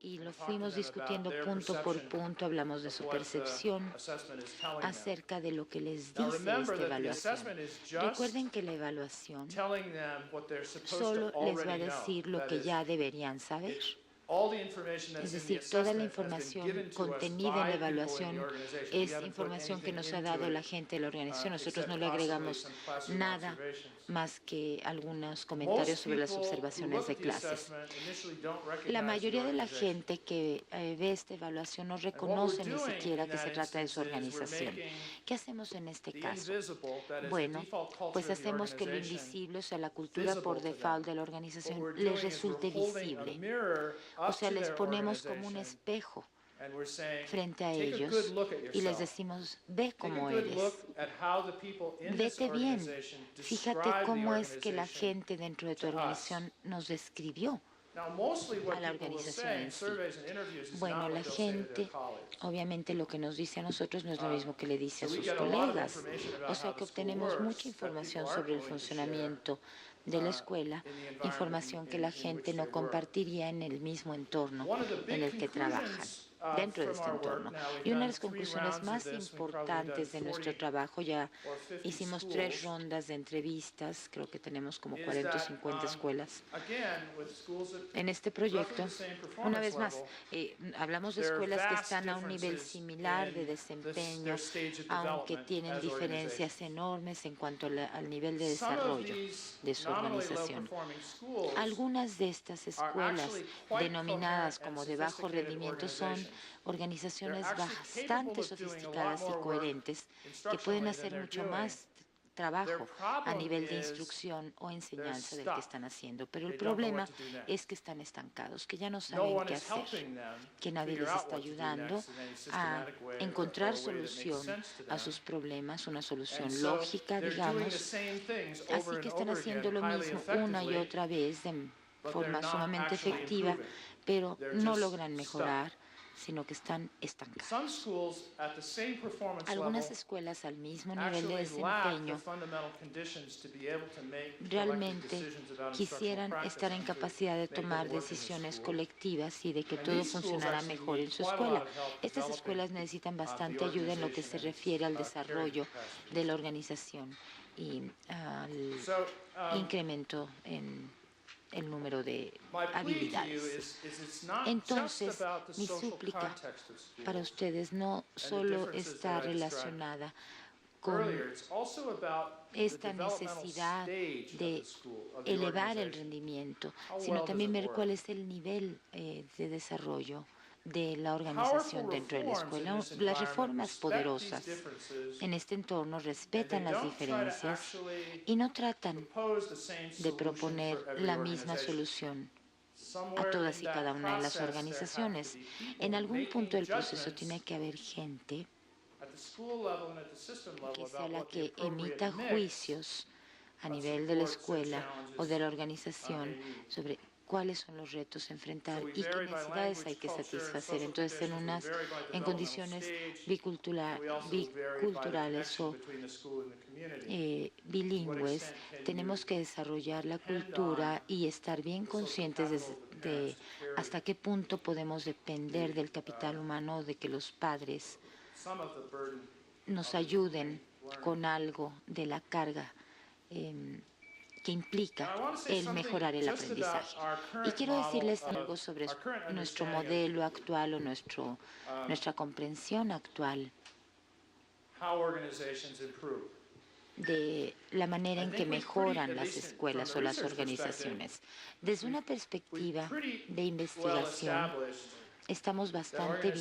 y lo fuimos discutiendo punto por punto. Hablamos de su percepción acerca de lo que les dice esta evaluación. Recuerden que la evaluación solo les va a decir lo que ya deberían saber. Es decir, toda la información contenida en la evaluación es información que nos ha dado la gente de la organización. Nosotros no le agregamos nada más que algunos comentarios sobre las observaciones de clases. La mayoría de la gente que ve esta evaluación no reconoce ni siquiera que se trata de su organización. ¿Qué hacemos en este caso? Bueno, pues hacemos que lo invisible, o sea, la cultura por default de la organización, les resulte visible. O sea, les ponemos como un espejo frente a ellos y les decimos, ve cómo eres, vete bien, fíjate cómo es que la gente dentro de tu organización nos describió a la organización en sí. Bueno, la gente, obviamente lo que nos dice a nosotros no es lo mismo que le dice a sus colegas. O sea que obtenemos mucha información sobre el funcionamiento de la escuela, información que la gente no compartiría en el mismo entorno en el que trabajan, dentro de este entorno. Y una de las conclusiones más importantes de nuestro trabajo, ya hicimos 3 rondas de entrevistas, creo que tenemos como 40 o 50 escuelas. En este proyecto, una vez más, hablamos de escuelas que están a un nivel similar de desempeño, aunque tienen diferencias enormes en cuanto al nivel de desarrollo de su organización. Algunas de estas escuelas, denominadas como de bajo rendimiento, son organizaciones bastante sofisticadas y coherentes que pueden hacer mucho más trabajo a nivel de instrucción o enseñanza del que están haciendo. Pero el problema es que están estancados, que ya no saben qué hacer, que nadie les está ayudando a encontrar solución a sus problemas, una solución lógica, digamos. Así que están haciendo lo mismo una y otra vez de forma sumamente efectiva, pero no logran mejorar, sino que están estancados. Algunas escuelas al mismo nivel de desempeño realmente quisieran estar en capacidad de tomar decisiones colectivas y de que todo funcionara mejor en su escuela. Estas escuelas necesitan bastante ayuda en lo que se refiere al desarrollo de la organización y al incremento en el número de habilidades. Entonces, mi súplica para ustedes no solo está relacionada con esta necesidad de elevar el rendimiento, sino también ver cuál es el nivel de desarrollo de la organización dentro de la escuela. Las reformas poderosas en este entorno respetan las diferencias y no tratan de proponer la misma solución a todas y cada una de las organizaciones. En algún punto del proceso tiene que haber gente que sea la que emita juicios a nivel de la escuela o de la organización sobre cuáles son los retos a enfrentar y qué necesidades hay que satisfacer. Entonces, en condiciones biculturales o bilingües, tenemos que desarrollar la cultura y estar bien conscientes de hasta qué punto podemos depender del capital humano, de que los padres nos ayuden con algo de la carga que implica el mejorar el aprendizaje. Y quiero decirles algo sobre nuestro modelo actual o nuestra comprensión actual de la manera en que mejoran las escuelas o las organizaciones. Desde una perspectiva de investigación, estamos bastante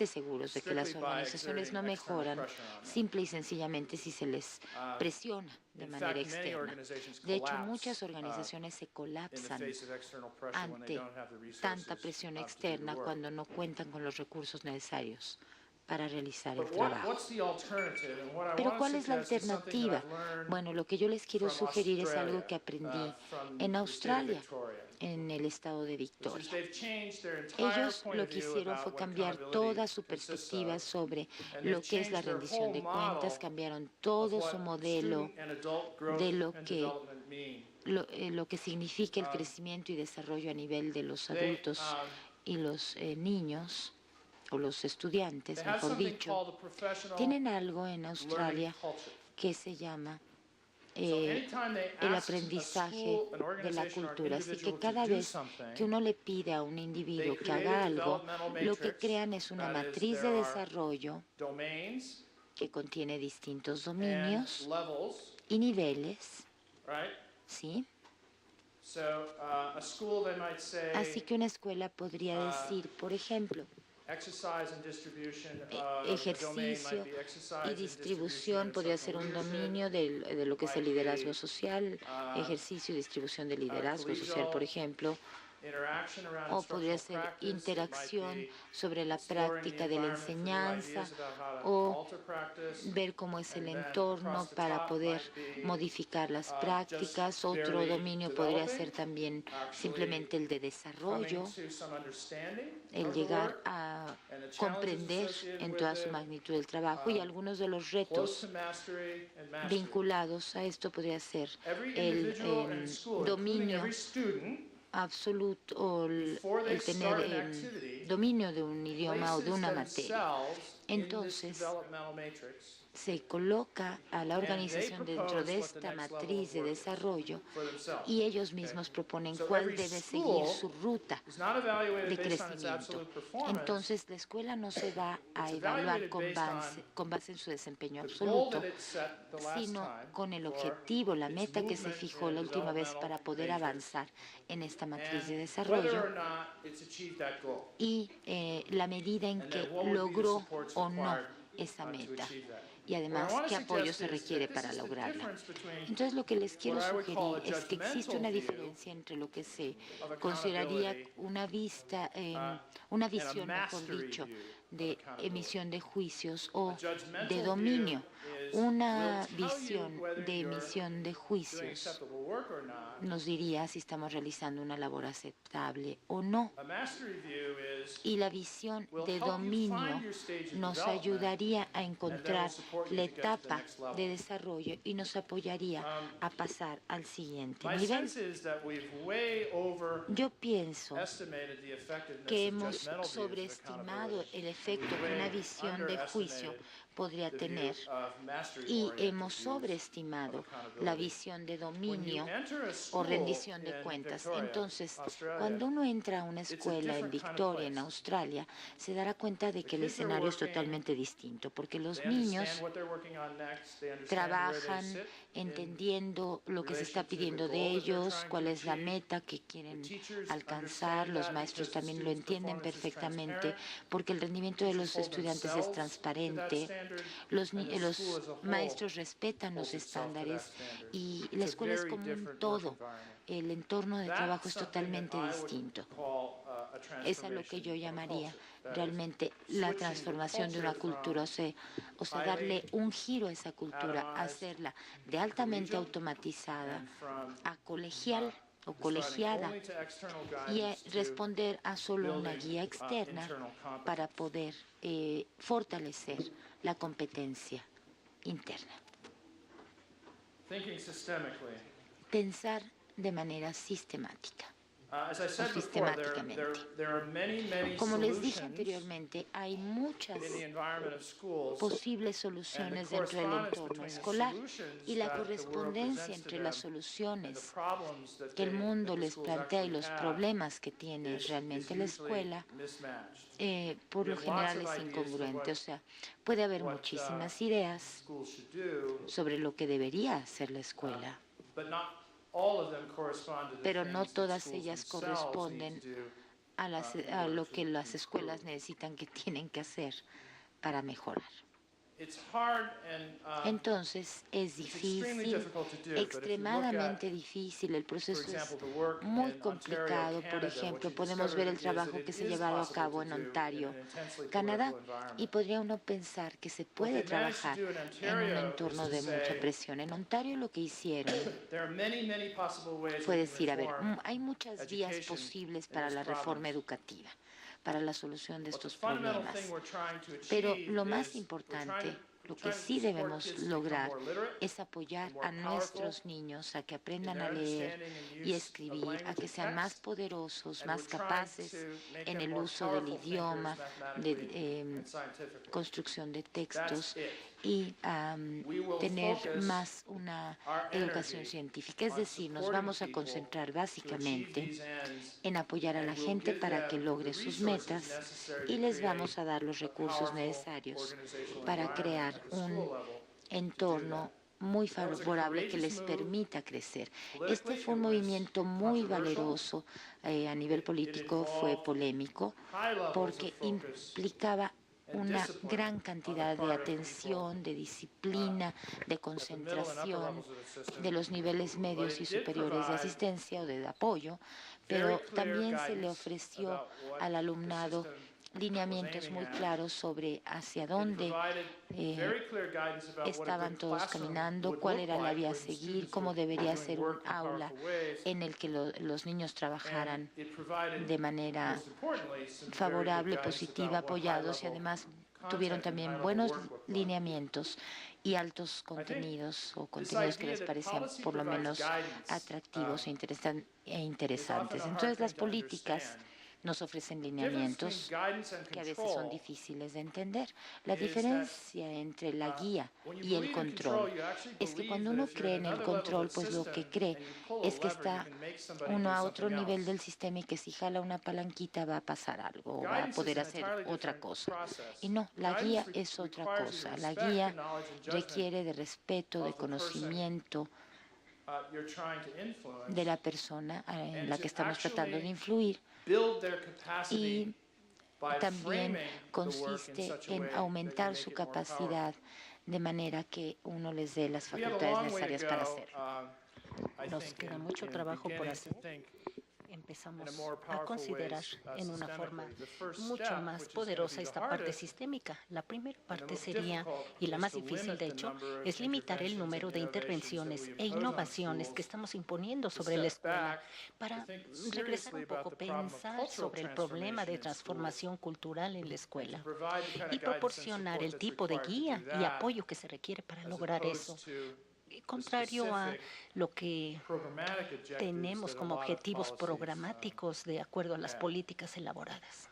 seguros de que las organizaciones no mejoran simple y sencillamente si se les presiona de manera externa. De hecho, muchas organizaciones se colapsan ante tanta presión externa cuando no cuentan con los recursos necesarios para realizar el trabajo. Pero ¿cuál es la alternativa? Bueno, lo que yo les quiero sugerir es algo que aprendí en Australia, en el estado de Victoria. Ellos lo que hicieron fue cambiar toda su perspectiva sobre lo que es la rendición de cuentas, cambiaron todo su modelo de lo que lo que significa el crecimiento y desarrollo a nivel de los adultos y los niños, o los estudiantes, mejor dicho, tienen algo en Australia que se llama el aprendizaje de la cultura. Así que cada vez que uno le pide a un individuo que haga algo, lo que crean es una matriz de desarrollo que contiene distintos dominios y niveles, ¿sí? Así que una escuela podría decir, por ejemplo, ejercicio y distribución podría ser un dominio de lo que es el liderazgo social, ejercicio y distribución de liderazgo social, por ejemplo, o podría ser interacción sobre la práctica de la enseñanza o ver cómo es el entorno para poder modificar las prácticas. Otro dominio podría ser también simplemente el de desarrollo, el llegar a comprender en toda su magnitud el trabajo, y algunos de los retos vinculados a esto podría ser el dominio absoluto o el tener dominio de un idioma o de una materia. Entonces, se coloca a la organización dentro de esta matriz de desarrollo y ellos mismos proponen cuál debe seguir su ruta de crecimiento. Entonces, la escuela no se va a evaluar con base en su desempeño absoluto, sino con el objetivo, la meta que se fijó la última vez para poder avanzar en esta matriz de desarrollo y la medida en que logró o no esa meta. Y además, ¿qué apoyo se requiere para lograrla? Entonces, lo que les quiero sugerir es que existe una diferencia entre lo que se consideraría una visión, mejor dicho, de emisión de juicios o de dominio. Una visión de emisión de juicios nos diría si estamos realizando una labor aceptable o no. Y la visión de dominio nos ayudaría a encontrar la etapa de desarrollo y nos apoyaría a pasar al siguiente nivel. Yo pienso que hemos sobreestimado el efecto que una visión de juicio podría tener y hemos sobreestimado la visión de dominio o rendición de cuentas. Entonces, cuando uno entra a una escuela en Victoria, en Australia, se dará cuenta de que el escenario es totalmente distinto, porque los niños trabajan entendiendo lo que se está pidiendo de ellos, cuál es la meta que quieren alcanzar. Los maestros también lo entienden perfectamente, porque el rendimiento de los estudiantes es transparente. Los maestros respetan los estándares y la escuela es como un todo. El entorno de trabajo es totalmente distinto. Es a lo que yo llamaría realmente la transformación de una cultura, o sea, darle un giro a esa cultura, hacerla de altamente automatizada a colegial o colegiada y responder a solo una guía externa para poder fortalecer la competencia interna. Pensar de manera sistemática. Sistemáticamente. Como les dije anteriormente, hay muchas posibles soluciones dentro del entorno escolar y la correspondencia entre las soluciones que el mundo les plantea y los problemas que tiene realmente la escuela, por lo general es incongruente. O sea, puede haber muchísimas ideas sobre lo que debería hacer la escuela, pero no todas ellas corresponden a lo que las escuelas necesitan que tienen que hacer para mejorar. Entonces es difícil, extremadamente difícil, el proceso es muy complicado. Por ejemplo, podemos ver el trabajo que se ha llevado a cabo en Ontario, Canadá, y podría uno pensar que se puede trabajar en un entorno de mucha presión. En Ontario lo que hicieron fue decir, a ver, hay muchas vías posibles para la reforma educativa, para la solución de estos problemas. Pero lo más importante Lo que sí debemos lograr es apoyar a nuestros niños a que aprendan a leer y escribir, a que sean más poderosos, más capaces en el uso del idioma, de construcción de textos y tener más una educación científica. Es decir, nos vamos a concentrar básicamente en apoyar a la gente para que logre sus metas y les vamos a dar los recursos necesarios para crear un entorno muy favorable que les permita crecer. Este fue un movimiento muy valeroso a nivel político, fue polémico porque implicaba una gran cantidad de atención, de disciplina, de concentración de los niveles medios y superiores de asistencia o de apoyo, pero también se le ofreció al alumnado lineamientos muy claros sobre hacia dónde estaban todos caminando, cuál era la vía a seguir, cómo debería ser un aula en el que los niños trabajaran de manera favorable, positiva, apoyados y además tuvieron también buenos lineamientos y altos contenidos o contenidos que les parecían por lo menos atractivos e interesantes. Entonces las políticas nos ofrecen lineamientos que a veces son difíciles de entender. La diferencia entre la guía y el control es que cuando uno cree en el control, pues lo que cree es que está uno a otro nivel del sistema y que si jala una palanquita va a pasar algo o va a poder hacer otra cosa. Y no, la guía es otra cosa. La guía requiere de respeto, de conocimiento de la persona en la que estamos tratando de influir y también consiste en aumentar su capacidad de manera que uno les dé las facultades necesarias para hacerlo. Nos queda mucho trabajo por hacer. Empezamos a considerar en una forma mucho más poderosa esta parte sistémica. La primera parte sería, y la más difícil de hecho, es limitar el número de intervenciones e innovaciones que estamos imponiendo sobre la escuela para regresar un poco, pensar sobre el problema de transformación cultural en la escuela y proporcionar el tipo de guía y apoyo que se requiere para lograr eso. Contrario a lo que tenemos como objetivos programáticos de acuerdo a las políticas elaboradas.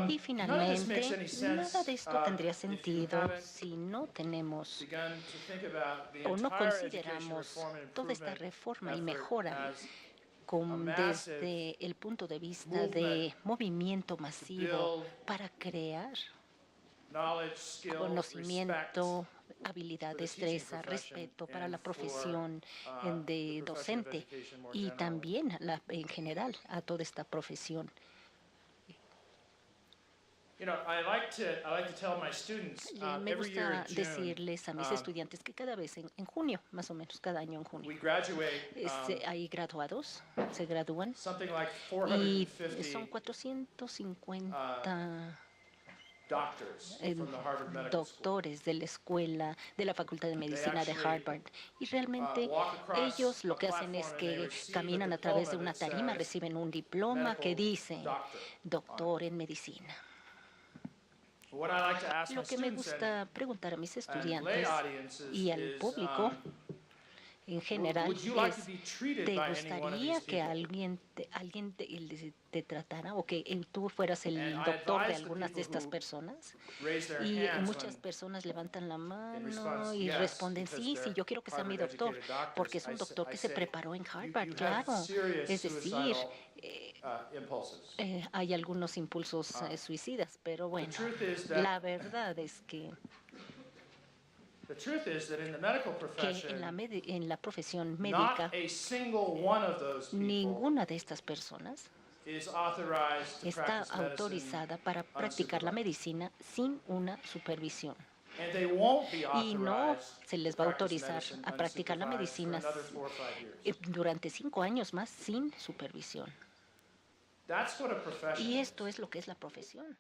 Y finalmente, nada de esto tendría sentido si no tenemos o no consideramos toda esta reforma y mejora desde el punto de vista de movimiento masivo para crear conocimiento, habilidad, destreza, respeto para la profesión de docente y también en general a toda esta profesión. Me gusta decirles a mis estudiantes que cada vez en junio, más o menos cada año en junio, hay graduados, se gradúan y son 450 doctores de la escuela, de la Facultad de Medicina de Harvard. Y realmente ellos lo que hacen es que caminan a través de una tarima, reciben un diploma que dice doctor en medicina. Lo que me gusta preguntar a mis estudiantes y al público en general es, ¿te gustaría que alguien te tratara o que tú fueras el doctor de algunas de estas personas? Y muchas personas levantan la mano y responden, sí, yo quiero que sea mi doctor, porque es un doctor que se preparó en Harvard, claro. Es decir, hay algunos impulsos suicidas, pero bueno, la verdad es que en la profesión médica, ninguna de estas personas está autorizada para practicar la medicina sin una supervisión. Y no se les va a autorizar a practicar la medicina durante 5 años más sin supervisión. Y esto es lo que es la profesión.